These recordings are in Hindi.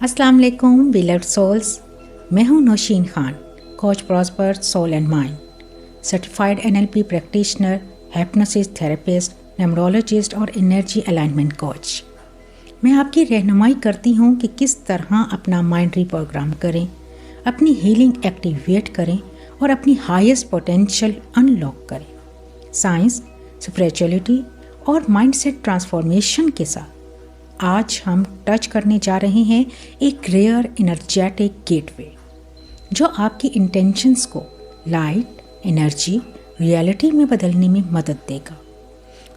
अस्सलाम वालेकुम बिलव्ड सोल्स। मैं हूं Naushin Khan, coach prosper soul and mind, certified NLP practitioner, hypnosis therapist, numerologist और एनर्जी अलाइनमेंट कोच। मैं आपकी रहनुमाई करती हूं कि किस तरह अपना माइंड रिप्रोग्राम करें, अपनी हीलिंग एक्टिवेट करें और अपनी हाईएस्ट पोटेंशियल अनलॉक करें। साइंस, स्पिरिचुअलिटी और माइंडसेट ट्रांसफॉर्मेशन के साथ आज हम टच करने जा रहे हैं एक रेयर एनर्जेटिक गेटवे जो आपकी इंटेंशंस को लाइट, एनर्जी, रियलिटी में बदलने में मदद देगा।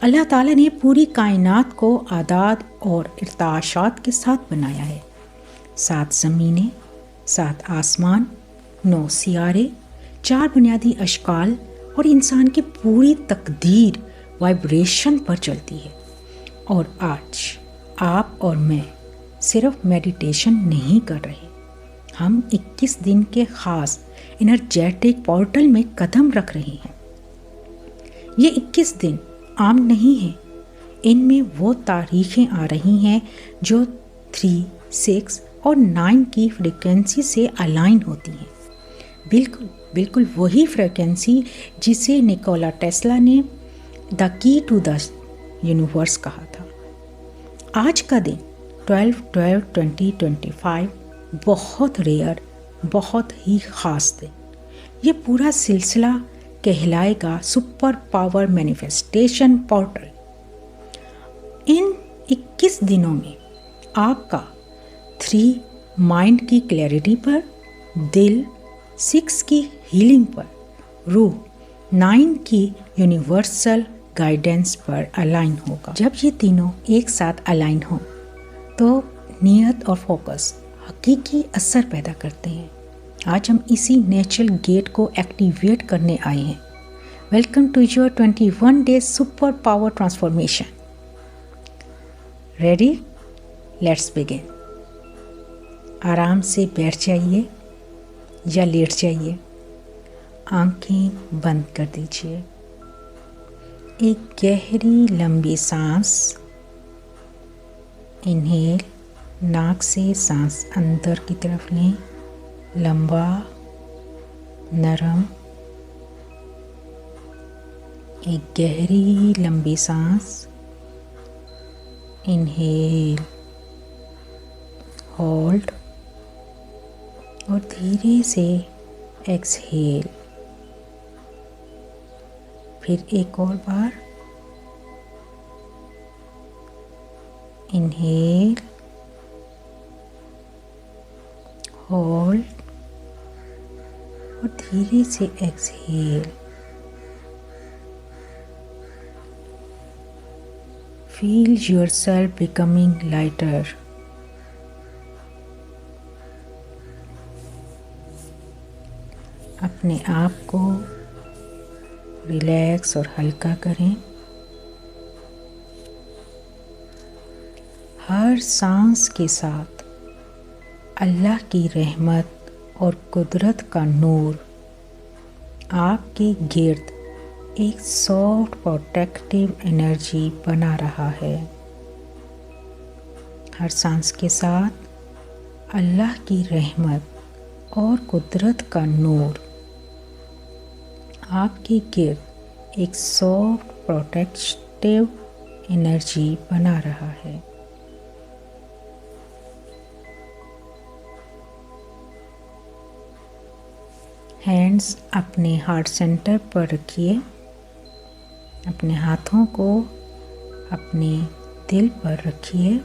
अल्लाह ताला ने पूरी कायनात को आदाद और इर्ताशात के साथ बनाया है। 7 ज़मीनें, 7 आसमान, 9 सियारे, 4 बुनियादी अशकाल और इंसान की पूरी तकदीर वाइब्रेशन पर चलती है। और आज आप और मैं सिर्फ मेडिटेशन नहीं कर रहे, हम 21 दिन के ख़ास एनर्जेटिक पोर्टल में कदम रख रहे हैं। ये 21 दिन आम नहीं हैं, इनमें वो तारीखें आ रही हैं जो 3, 6 और 9 की फ्रीक्वेंसी से अलाइन होती हैं। बिल्कुल वही फ्रीक्वेंसी जिसे निकोला टेस्ला ने the key to the universe कहा था। आज का दिन 12/12/2025 बहुत रेयर, बहुत ही ख़ास दिन। ये पूरा सिलसिला कहलाएगा सुपर पावर मैनिफेस्टेशन पोर्टल। इन 21 दिनों में आपका 3 माइंड की क्लैरिटी पर, दिल 6 की हीलिंग पर, रूह 9 की यूनिवर्सल गाइडेंस पर अलाइन होगा। जब ये तीनों एक साथ अलाइन हो तो नियत और फोकस हकीकी असर पैदा करते हैं। आज हम इसी नेचुरल गेट को एक्टिवेट करने आए हैं। Welcome to your 21 days super power transformation. Ready? Let's begin. आराम से बैठ जाइए या लेट जाइए, आंखें बंद कर दीजिए। एक गहरी लंबी सांस, इनहेल, नाक से सांस अंदर की तरफ लें, लंबा, नरम। एक गहरी लंबी सांस, इनहेल, होल्ड और धीरे से एक्सहेल। फिर एक और बार, इनहेल, होल्ड और धीरे से exhale. Feel yourself becoming lighter. अपने आप को रिलैक्स और हल्का करें। हर सांस के साथ अल्लाह की रहमत और कुदरत का नूर आपके गिर्द एक सॉफ्ट प्रोटेक्टिव एनर्जी बना रहा है। हर सांस के साथ अल्लाह की रहमत और कुदरत का नूर आपके गिर्द एक सॉफ्ट प्रोटेक्टिव एनर्जी बना रहा है। हैंड्स अपने हार्ट सेंटर पर रखिए। अपने हाथों को अपने दिल पर रखिए।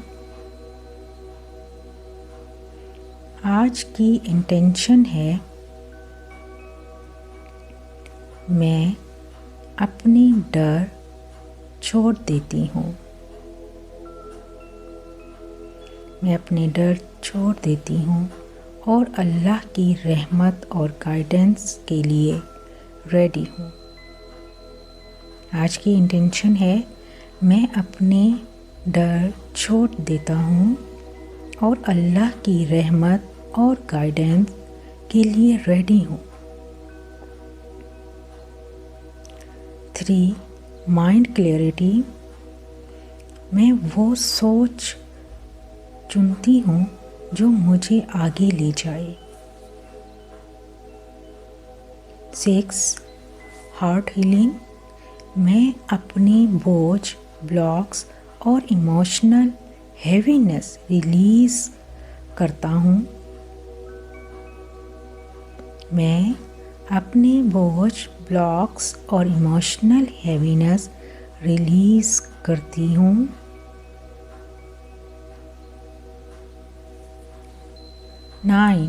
आज की इंटेंशन है, मैं अपनी डर छोड़ देती हूँ। मैं अपने डर छोड़ देती हूँ और अल्लाह की रहमत और गाइडेंस के लिए रेडी हूँ। आज की इंटेंशन है, मैं अपने डर छोड़ देता हूँ और अल्लाह की रहमत और गाइडेंस के लिए रेडी हूँ। 3 माइंड क्लैरिटी। मैं वो सोच चुनती हूँ जो मुझे आगे ले जाए। 6 हार्ट हीलिंग, मैं अपने बोझ, ब्लॉक्स और इमोशनल हैवीनेस रिलीज करता हूँ। मैं अपने बोझ, ब्लॉक्स और इमोशनल हैवीनेस रिलीज करती हूँ। 9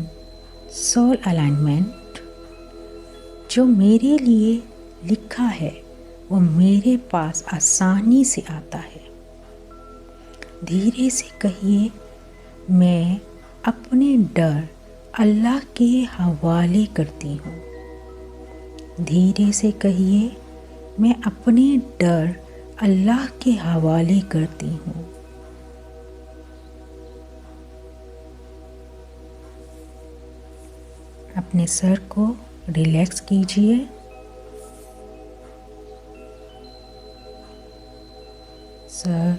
सोल अलाइनमेंट, जो मेरे लिए लिखा है वो मेरे पास आसानी से आता है। धीरे से कहिए, मैं अपने डर अल्लाह के हवाले करती हूँ। धीरे से कहिए, मैं अपने डर अल्लाह के हवाले करती हूँ। अपने सर को रिलैक्स कीजिए। सर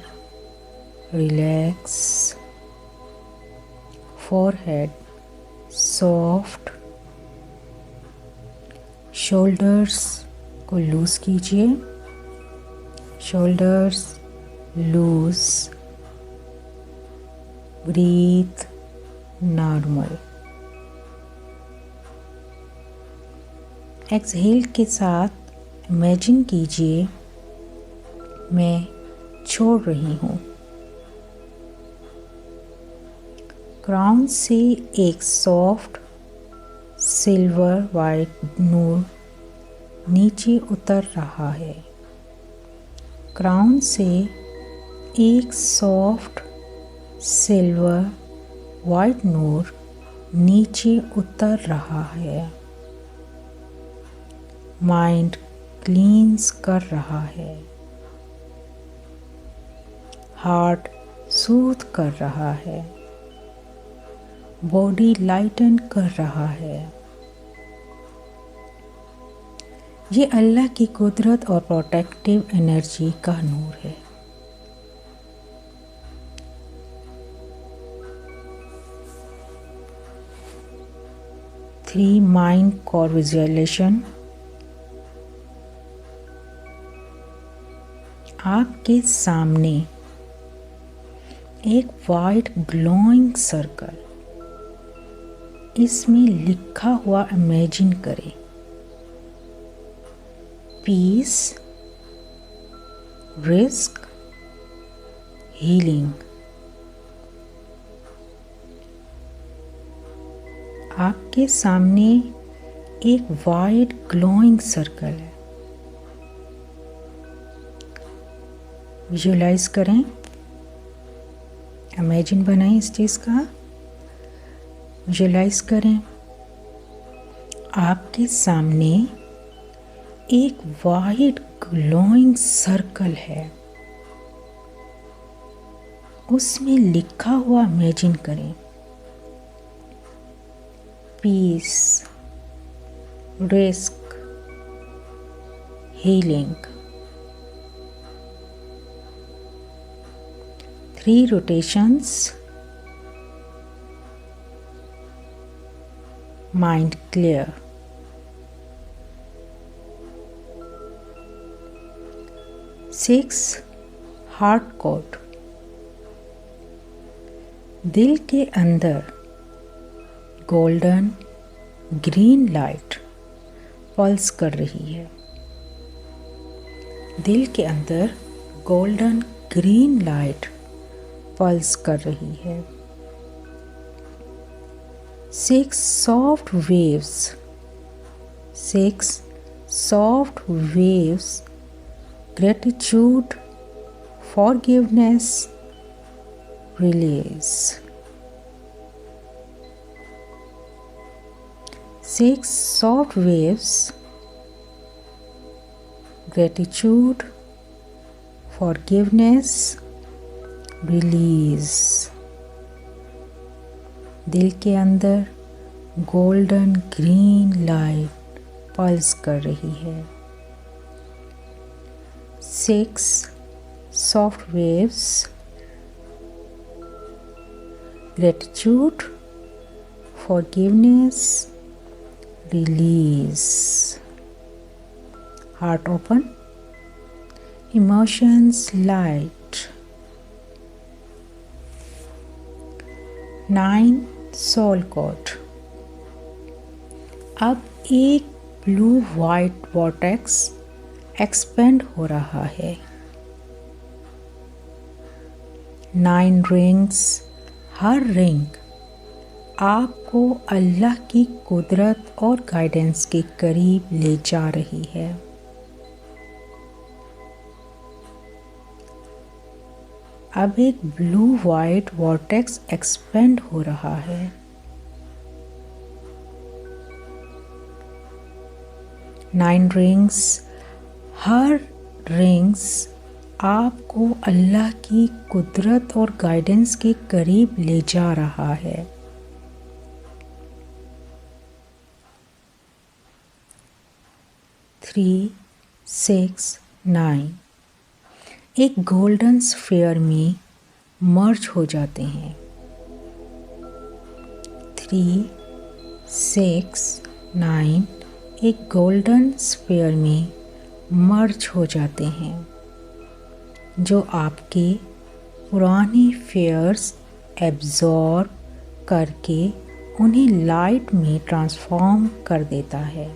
रिलैक्स, फोरहेड सॉफ्ट, शोल्डर्स को लूज कीजिए। Shoulders loose, breathe normal. Exhale के साथ इमेजिन कीजिए, मैं छोड़ रही हूँ। क्राउन से एक सॉफ्ट सिल्वर वाइट नूर नीचे उतर रहा है। क्राउन से एक सॉफ्ट सिल्वर वाइट नूर नीचे उतर रहा है। माइंड क्लींस कर रहा है। हार्ट सूद कर रहा है। बॉडी लाइटन कर रहा है। ये अल्लाह की कुदरत और प्रोटेक्टिव एनर्जी का नूर है। थ्री माइंड कोर विजुअलाइजेशन, आपके सामने एक वाइट ग्लोइंग सर्कल, इसमें लिखा हुआ इमेजिन करें, पीस, रिस्क, हीलिंग। आपके सामने एक वाइट ग्लोइंग सर्कल है। विजुअलाइज करें, इमेजिन बनाएं इस चीज़ का। विजुअलाइज करें, आपके सामने एक वाइट ग्लोइंग सर्कल है, उसमें लिखा हुआ इमेजिन करें, peace, risk, healing. 3 rotations, mind clear. 6 heart chord, दिल के अंदर गोल्डन ग्रीन लाइट पल्स कर रही है। दिल के अंदर गोल्डन ग्रीन लाइट पल्स कर रही है। 6 soft waves, 6 soft waves, gratitude, forgiveness, release. 6 soft waves, gratitude, forgiveness, release. दिल के अंदर गोल्डन ग्रीन लाइट पल्स कर रही है। 6 soft waves, gratitude, forgiveness, release. Heart open, emotions light. 9 soul code. अब एक ब्लू वाइट वॉर्टेक्स एक्सपेंड हो रहा है। 9 रिंग्स, हर रिंग आपको अल्लाह की कुदरत और गाइडेंस के करीब ले जा रही है। अब एक ब्लू वाइट वॉर्टेक्स एक्सपेंड हो रहा है। 9 रिंग्स, हर रिंग्स आपको अल्लाह की कुदरत और गाइडेंस के करीब ले जा रहा है। 3, 6, 9 एक गोल्डन स्फीयर में मर्ज हो जाते हैं। 3, 6, 9 एक गोल्डन स्फीयर में मर्ज हो जाते हैं जो आपके पुराने फेयर्स एब्जॉर्ब करके उन्हें लाइट में ट्रांसफॉर्म कर देता है।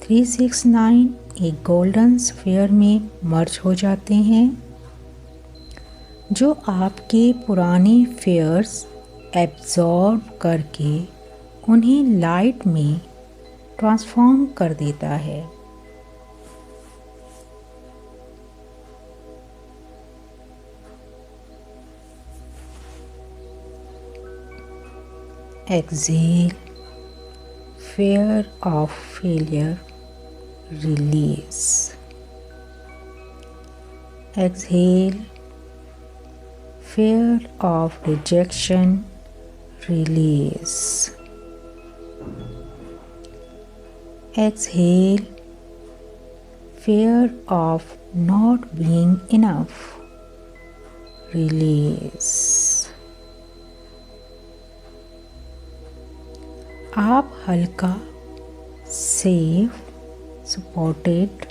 3, 6, 9 एक गोल्डन स्फीयर में मर्ज हो जाते हैं जो आपके पुराने फेयर्स एब्जॉर्ब करके उन्हें लाइट में ट्रांसफॉर्म कर देता है। Exhale, fear of failure, release. Exhale, fear of rejection, release. Exhale, fear of not being enough, release. आप हल्का, सेफ, सपोर्टेड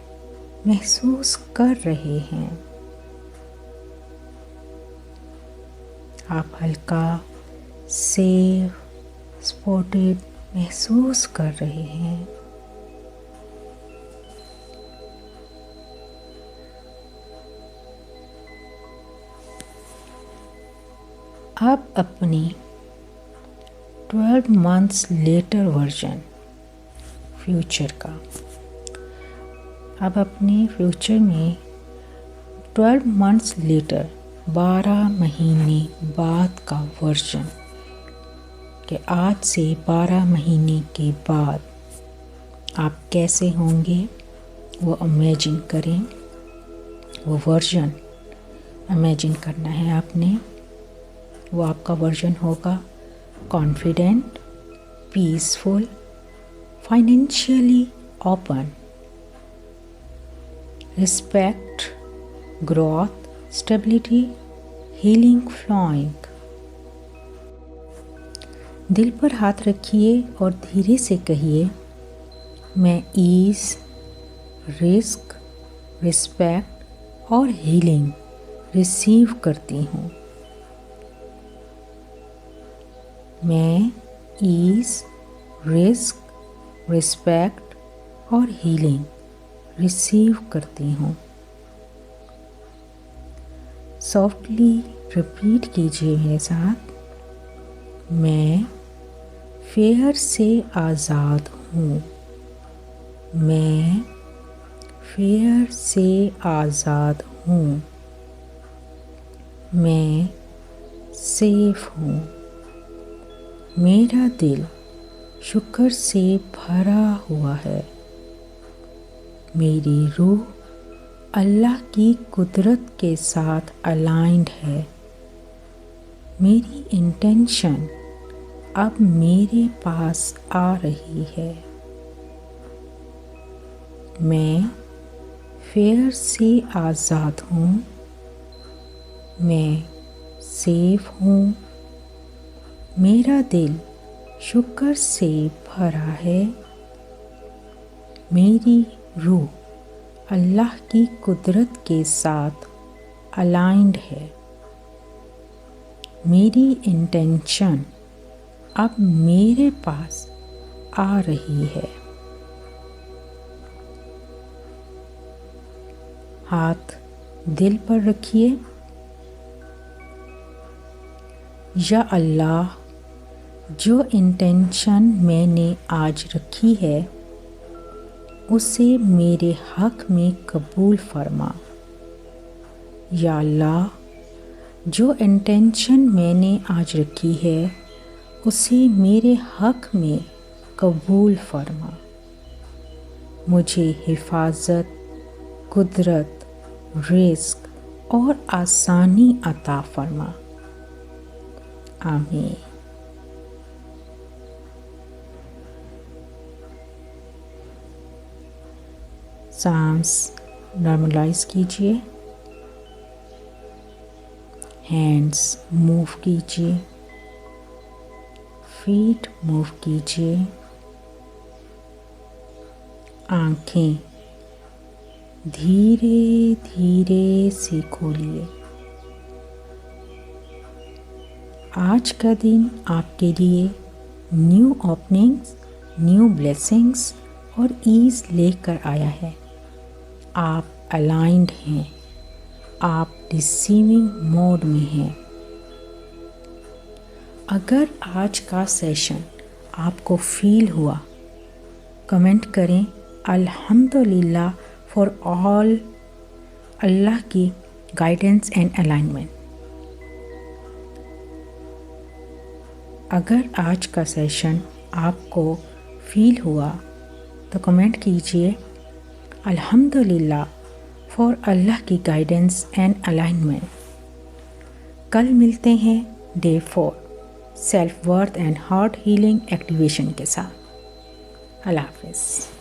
महसूस कर रहे हैं। आप हल्का, सेफ, सपोर्टेड महसूस कर रहे हैं। अब अपनी 12 months later वर्जन फ्यूचर का, अब अपने फ्यूचर में 12 months later 12 महीने बाद का वर्जन कि आज से 12 महीने के बाद आप कैसे होंगे वो इमेजिन करें। वो वर्जन इमेजिन करना है आपने। वो आपका वर्जन होगा confident, peaceful, financially open, respect, growth, stability, healing, flowing. दिल पर हाथ रखिए और धीरे से कहिए, मैं ईज, रिस्क, रिस्पेक्ट और हीलिंग रिसीव करती हूँ। मैं ईज, रिस्क, रिस्पेक्ट और हीलिंग रिसीव करती हूँ। सॉफ्टली रिपीट कीजिए मेरे साथ, मैं फेयर से आज़ाद हूँ। मैं फेयर से आज़ाद हूँ। मैं सेफ हूँ। मेरा दिल शुक्र से भरा हुआ है। मेरी रूह अल्लाह की कुदरत के साथ अलाइंड है। मेरी इंटेंशन अब मेरे पास आ रही है। मैं फेयर से आज़ाद हूँ, मैं सेफ हूँ, मेरा दिल शुक्र से भरा है, मेरी रूह अल्लाह की कुदरत के साथ अलाइंड है, मेरी इंटेंशन अब मेरे पास आ रही है। हाथ दिल पर रखिए। या अल्लाह, जो इंटेंशन मैंने आज रखी है उसे मेरे हक़ में कबूल फरमा। या अल्लाह, जो इंटेंशन मैंने आज रखी है उसे मेरे हक़ में कबूल फरमा। मुझे हिफाजत, कुदरत, रिज़्क़ और आसानी अता फरमा। आमीन। सांस नॉर्मलाइज कीजिए। हैंड्स मूव कीजिए, फीट मूव कीजिए। आँखें धीरे धीरे से खोलिए। आज का दिन आपके लिए न्यू ओपनिंग्स, न्यू ब्लेसिंग्स और ईज़ लेकर आया है। आप अलाइंड हैं, आप रिसीविंग मोड में हैं। अगर आज का सेशन आपको फील हुआ, कमेंट करें अल्हम्दुलिल्लाह फॉर ऑल, अल्लाह की गाइडेंस एंड अलाइनमेंट। अगर आज का सेशन आपको फील हुआ तो कमेंट कीजिए अल्हम्दुलिल्लाह फॉर अल्लाह की गाइडेंस एंड अलाइनमेंट। कल मिलते हैं day 4 self worth and heart healing activation के साथ। अल्लाह हाफ़िज़।